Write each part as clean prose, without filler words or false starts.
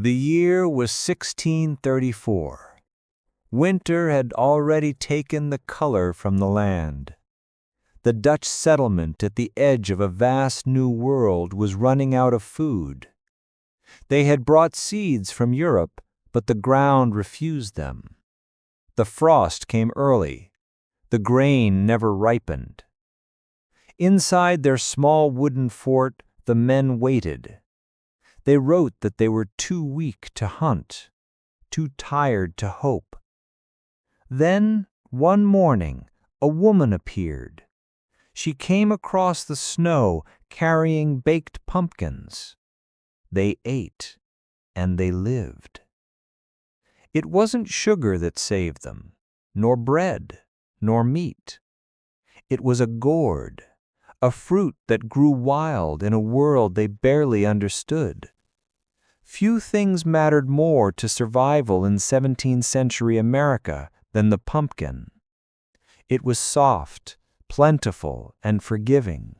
The year was 1634. Winter had already taken the color from the land. The Dutch settlement at the edge of a vast new world was running out of food. They had brought seeds from Europe, but the ground refused them. The frost came early. The grain never ripened. Inside their small wooden fort, the men waited. They wrote that they were too weak to hunt, too tired to hope. Then, one morning, a woman appeared. She came across the snow carrying baked pumpkins. They ate, and they lived. It wasn't sugar that saved them, nor bread, nor meat. It was a gourd, a fruit that grew wild in a world they barely understood. Few things mattered more to survival in 17th century America than the pumpkin. It was soft, plentiful, and forgiving.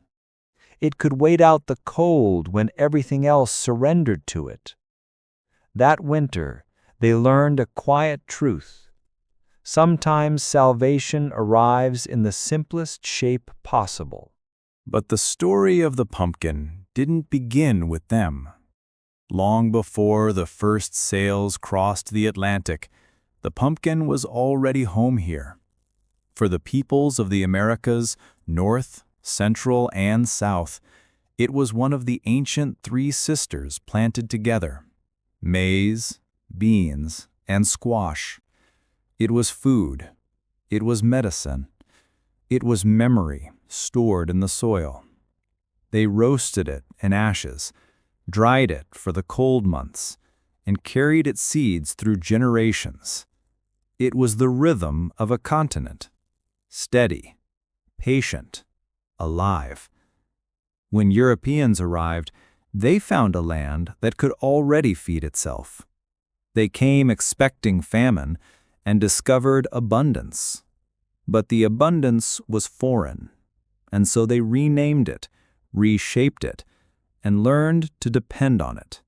It could wait out the cold when everything else surrendered to it. That winter, they learned a quiet truth. Sometimes salvation arrives in the simplest shape possible. But the story of the pumpkin didn't begin with them. Long before the first sails crossed the Atlantic, the pumpkin was already home here. For the peoples of the Americas, North, Central, and South, it was one of the ancient three sisters planted together: maize, beans, and squash. It was food. It was medicine. It was memory stored in the soil. They roasted it in ashes, dried it for the cold months, and carried its seeds through generations. It was the rhythm of a continent, steady, patient, alive. When Europeans arrived, they found a land that could already feed itself. They came expecting famine and discovered abundance. But the abundance was foreign, and so they renamed it, reshaped it, and learned to depend on it.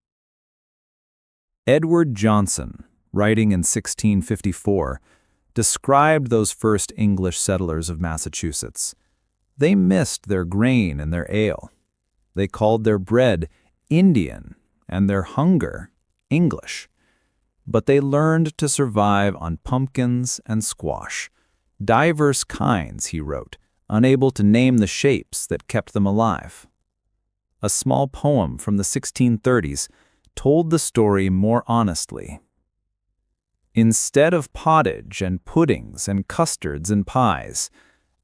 Edward Johnson, writing in 1654, described those first English settlers of Massachusetts. They missed their grain and their ale. They called their bread Indian and their hunger English. But they learned to survive on pumpkins and squash, diverse kinds, he wrote, unable to name the shapes that kept them alive. A small poem from the 1630s told the story more honestly. Instead of pottage and puddings and custards and pies,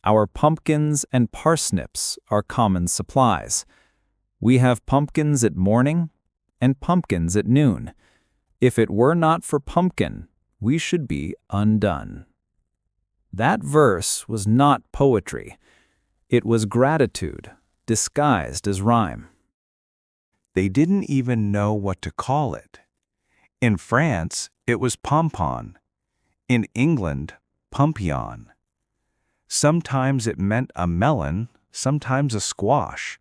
our pumpkins and parsnips are common supplies. We have pumpkins at morning and pumpkins at noon. If it were not for pumpkin, we should be undone. That verse was not poetry. It was gratitude, disguised as rhyme. They didn't even know what to call it. In France, it was pompon. In England, pumpion. Sometimes it meant a melon, sometimes a squash.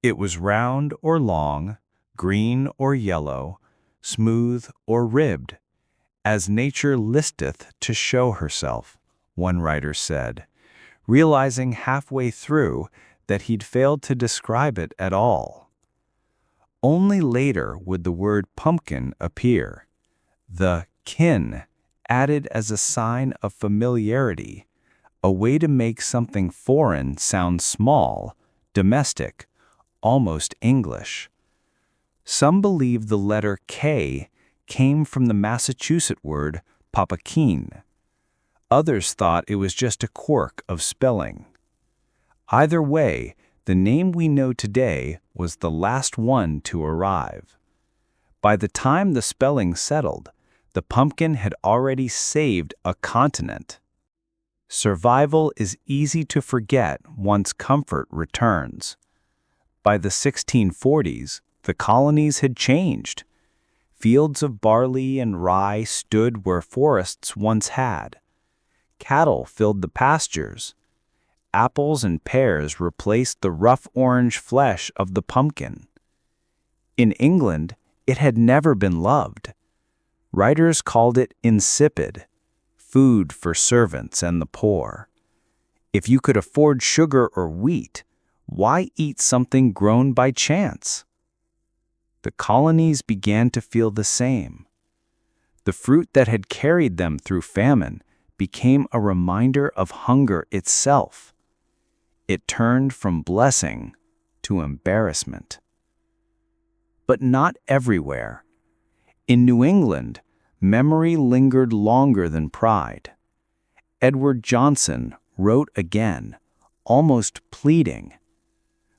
It was round or long, green or yellow, smooth or ribbed, as nature listeth to show herself, one writer said, realizing halfway through that he'd failed to describe it at all. Only later would the word pumpkin appear, the kin added as a sign of familiarity, a way to make something foreign sound small, domestic, almost English. Some believe the letter K came from the Massachusetts word papakeen. Others thought it was just a quirk of spelling. Either way, the name we know today was the last one to arrive. By the time the spelling settled, the pumpkin had already saved a continent. Survival is easy to forget once comfort returns. By the 1640s, the colonies had changed. Fields of barley and rye stood where forests once had. Cattle filled the pastures. Apples and pears replaced the rough orange flesh of the pumpkin. In England, It had never been loved. Writers called it insipid, food for servants and the poor. If you could afford sugar or wheat, why eat something grown by chance? The colonies began to feel the same. The fruit that had carried them through famine became a reminder of hunger itself. It turned from blessing to embarrassment. But not everywhere. In New England, memory lingered longer than pride. Edward Johnson wrote again, almost pleading,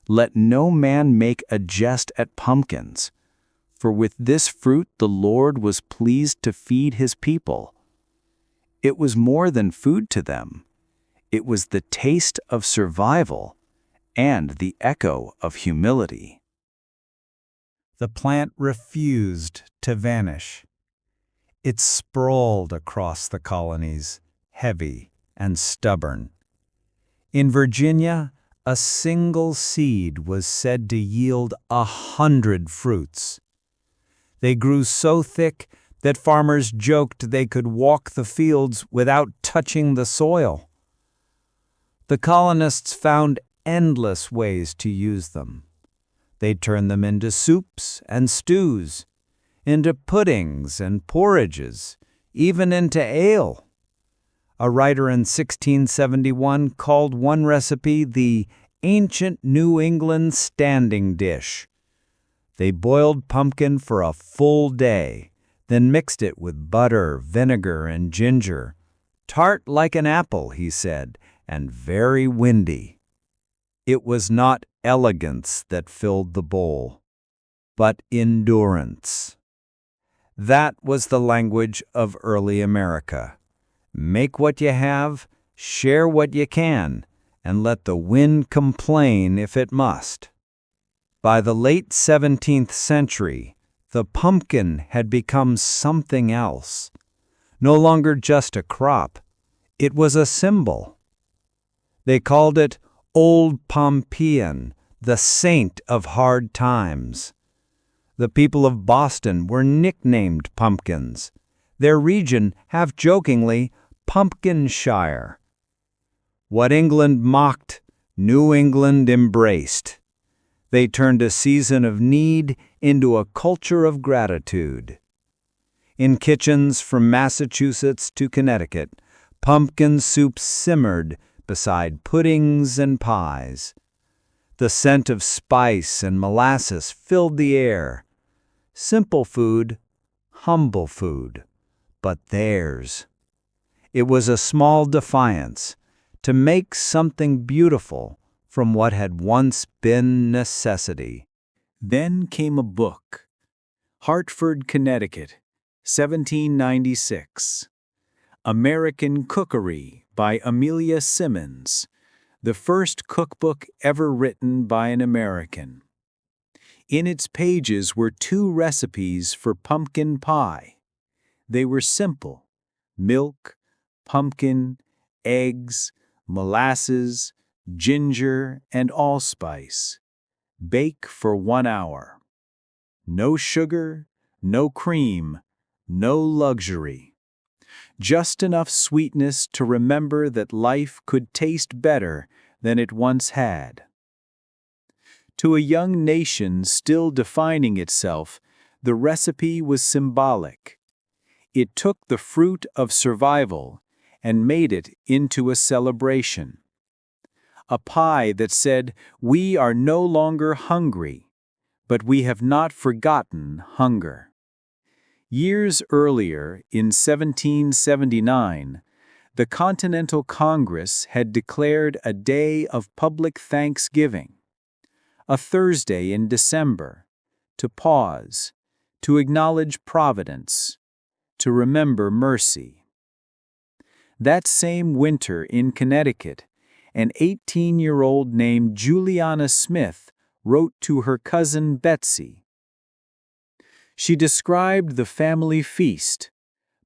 "Let no man make a jest at pumpkins, for with this fruit the Lord was pleased to feed his people." It was more than food to them. It was the taste of survival and the echo of humility. The plant refused to vanish. It sprawled across the colonies, heavy and stubborn. In Virginia, a single seed was said to yield 100 fruits. They grew so thick that farmers joked they could walk the fields without touching the soil. The colonists found endless ways to use them. They turned them into soups and stews, into puddings and porridges, even into ale. A writer in 1671 called one recipe the ancient New England standing dish. They boiled pumpkin for a full day, then mixed it with butter, vinegar, and ginger. Tart like an apple, he said, and very windy. It was not elegance that filled the bowl, but endurance. That was the language of early America. Make what you have, share what you can, and let the wind complain if it must. By the late 17th century, the pumpkin had become something else. No longer just a crop, it was a symbol. They called it Old Pompeian, the saint of hard times. The people of Boston were nicknamed pumpkins. Their region, half-jokingly, Pumpkinshire. What England mocked, New England embraced. They turned a season of need into a culture of gratitude. In kitchens from Massachusetts to Connecticut, pumpkin soup simmered beside puddings and pies. The scent of spice and molasses filled the air. Simple food, humble food, but theirs. It was a small defiance to make something beautiful from what had once been necessity. Then came a book, Hartford, Connecticut, 1796. American Cookery by Amelia Simmons, the first cookbook ever written by an American. In its pages were 2 recipes for pumpkin pie. They were simple: milk, pumpkin, eggs, molasses, ginger, and allspice. Bake for 1 hour. No sugar, no cream, no luxury. Just enough sweetness to remember that life could taste better than it once had. To a young nation still defining itself, the recipe was symbolic. It took the fruit of survival and made it into a celebration. A pie that said, "We are no longer hungry, but we have not forgotten hunger." Years earlier, in 1779, the Continental Congress had declared a day of public thanksgiving, a Thursday in December, to pause, to acknowledge providence, to remember mercy. That same winter in Connecticut, an 18-year-old named Juliana Smith wrote to her cousin Betsy. She described the family feast: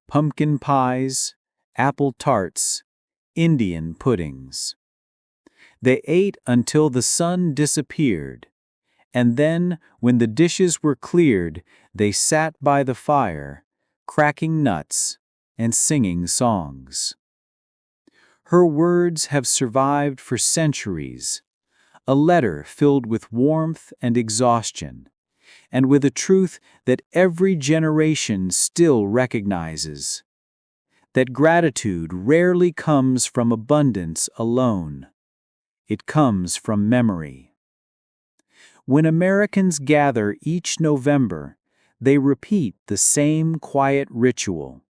pumpkin pies, apple tarts, Indian puddings. They ate until the sun disappeared, And then, when the dishes were cleared, they sat by the fire, cracking nuts and singing songs. Her words have survived for centuries, a letter filled with warmth and exhaustion, and with a truth that every generation still recognizes: that gratitude rarely comes from abundance alone. It comes from memory. When Americans gather each November, they repeat the same quiet ritual: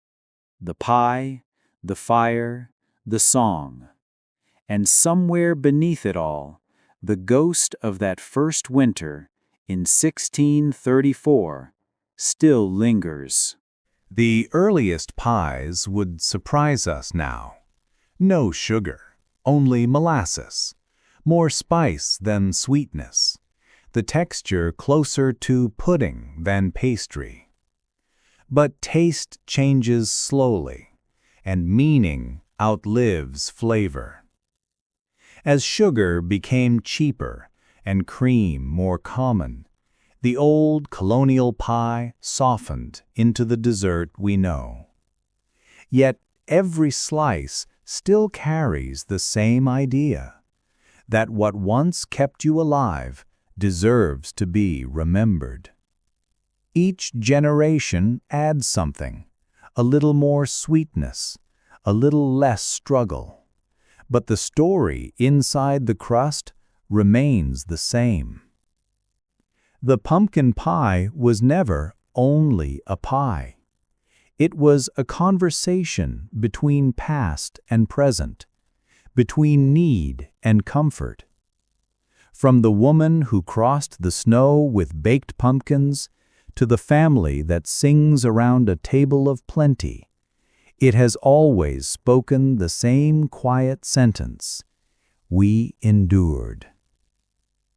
the pie, the fire, the song. And somewhere beneath it all, the ghost of that first winter in 1634 still lingers. The earliest pies would surprise us now. No sugar, only molasses. More spice than sweetness. The texture closer to pudding than pastry. But taste changes slowly, and meaning outlives flavor. As sugar became cheaper and cream more common, the old colonial pie softened into the dessert we know. Yet every slice still carries the same idea, that what once kept you alive deserves to be remembered. Each generation adds something, a little more sweetness, a little less struggle. But the story inside the crust remains the same. The pumpkin pie was never only a pie. It was a conversation between past and present, between need and comfort. From the woman who crossed the snow with baked pumpkins to the family that sings around a table of plenty, it has always spoken the same quiet sentence: we endured.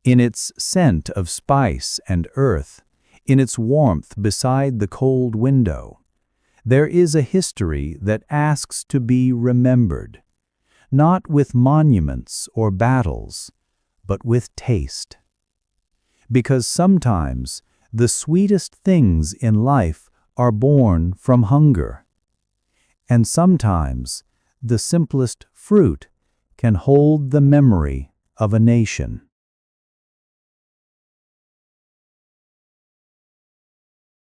In its scent of spice and earth, in its warmth beside the cold window, there is a history that asks to be remembered, not with monuments or battles, but with taste. Because sometimes the sweetest things in life are born from hunger, and sometimes the simplest fruit can hold the memory of a nation.